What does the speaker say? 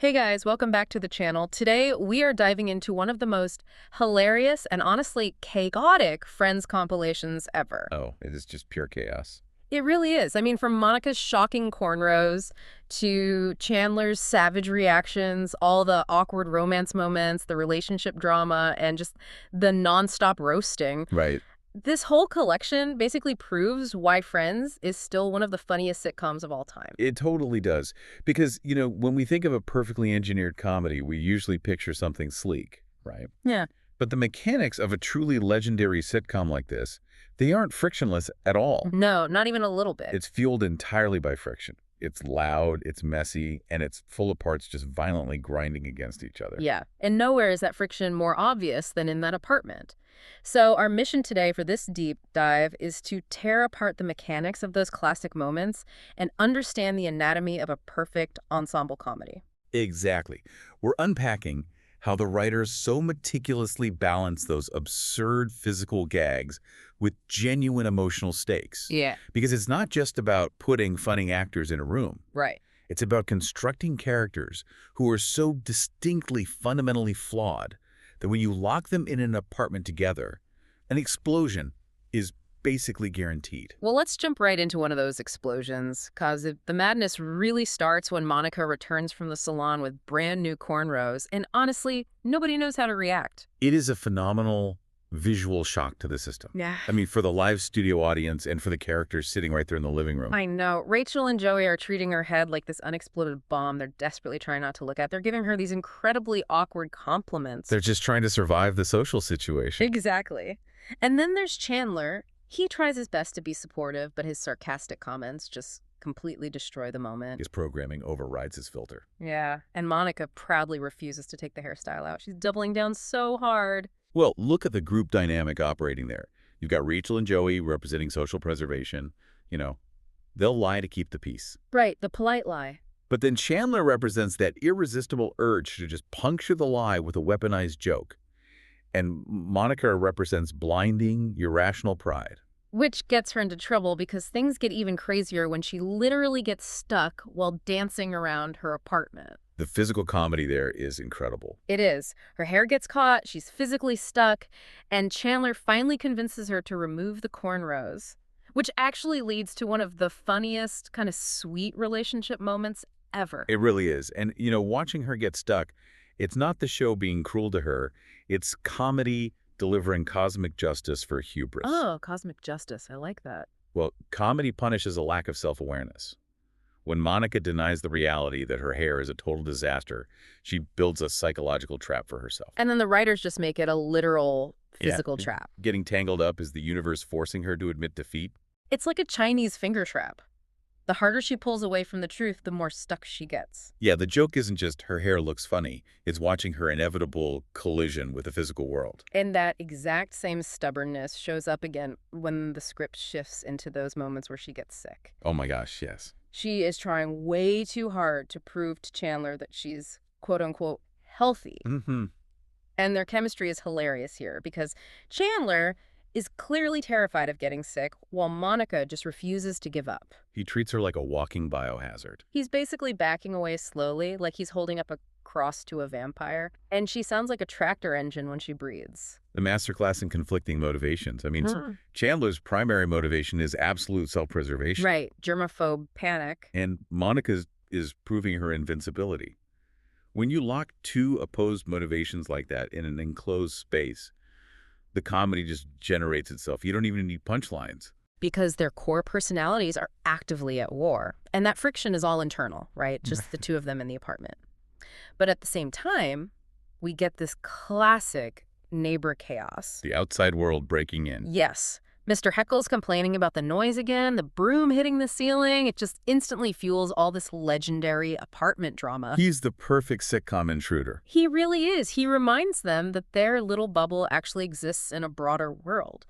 Hey guys, welcome back to the channel. Today we are diving into one of the most hilarious and honestly chaotic Friends compilations ever. Oh, it is just pure chaos. It really is. I mean, from Monica's shocking cornrows to Chandler's savage reactions, all the awkward romance moments, the relationship drama, and just the nonstop roasting. Right. This whole collection basically proves why Friends is still one of the funniest sitcoms of all time. It totally does. Because, when we think of a perfectly engineered comedy, we usually picture something sleek, right? Yeah. But the mechanics of a truly legendary sitcom like this, they aren't frictionless at all. No, not even a little bit. It's fueled entirely by friction. It's loud, it's messy, and it's full of parts just violently grinding against each other. Yeah, and nowhere is that friction more obvious than in that apartment. So our mission today for this deep dive is to tear apart the mechanics of those classic moments and understand the anatomy of a perfect ensemble comedy. Exactly. We're unpacking how the writers so meticulously balance those absurd physical gags with genuine emotional stakes. Yeah. Because it's not just about putting funny actors in a room. Right. It's about constructing characters who are so distinctly fundamentally flawed that when you lock them in an apartment together, an explosion is basically guaranteed. Well, let's jump right into one of those explosions, because the madness really starts when Monica returns from the salon with brand new cornrows, and honestly, nobody knows how to react. It is a phenomenal visual shock to the system. Yeah. I mean, for the live studio audience and for the characters sitting right there in the living room. I know. Rachel and Joey are treating her head like this unexploded bomb they're desperately trying not to look at. They're giving her these incredibly awkward compliments. They're just trying to survive the social situation. Exactly. And then there's Chandler. He tries his best to be supportive, but his sarcastic comments just completely destroy the moment. His programming overrides his filter. Yeah. And Monica proudly refuses to take the hairstyle out. She's doubling down so hard. Well, look at the group dynamic operating there. You've got Rachel and Joey representing social preservation. They'll lie to keep the peace. Right, the polite lie. But then Chandler represents that irresistible urge to just puncture the lie with a weaponized joke. And Monica represents blinding, irrational pride. Which gets her into trouble because things get even crazier when she literally gets stuck while dancing around her apartment. The physical comedy there is incredible. It is. Her hair gets caught, she's physically stuck, and Chandler finally convinces her to remove the cornrows, which actually leads to one of the funniest, kind of sweet relationship moments ever. It really is. And, watching her get stuck, it's not the show being cruel to her. It's comedy delivering cosmic justice for hubris. Oh, cosmic justice. I like that. Well, comedy punishes a lack of self-awareness. When Monica denies the reality that her hair is a total disaster, she builds a psychological trap for herself. And then the writers just make it a literal physical trap. Getting tangled up is the universe forcing her to admit defeat. It's like a Chinese finger trap. The harder she pulls away from the truth, the more stuck she gets. Yeah, the joke isn't just her hair looks funny. It's watching her inevitable collision with the physical world. And that exact same stubbornness shows up again when the script shifts into those moments where she gets sick. Oh my gosh, yes. She is trying way too hard to prove to Chandler that she's quote-unquote healthy. Mm-hmm. And their chemistry is hilarious here because Chandler is clearly terrified of getting sick while Monica just refuses to give up. He treats her like a walking biohazard. He's basically backing away slowly, like he's holding up a cross to a vampire, and she sounds like a tractor engine when she breathes. The masterclass in conflicting motivations. I mean, Chandler's primary motivation is absolute self-preservation. Right, germaphobe panic. And Monica's is proving her invincibility. When you lock two opposed motivations like that in an enclosed space, the comedy just generates itself. You don't even need punchlines. Because their core personalities are actively at war. And that friction is all internal, right? Just the two of them in the apartment. But at the same time, we get this classic neighbor chaos. The outside world breaking in. Yes. Mr. Heckle's complaining about the noise again, the broom hitting the ceiling. It just instantly fuels all this legendary apartment drama. He's the perfect sitcom intruder. He really is. He reminds them that their little bubble actually exists in a broader world.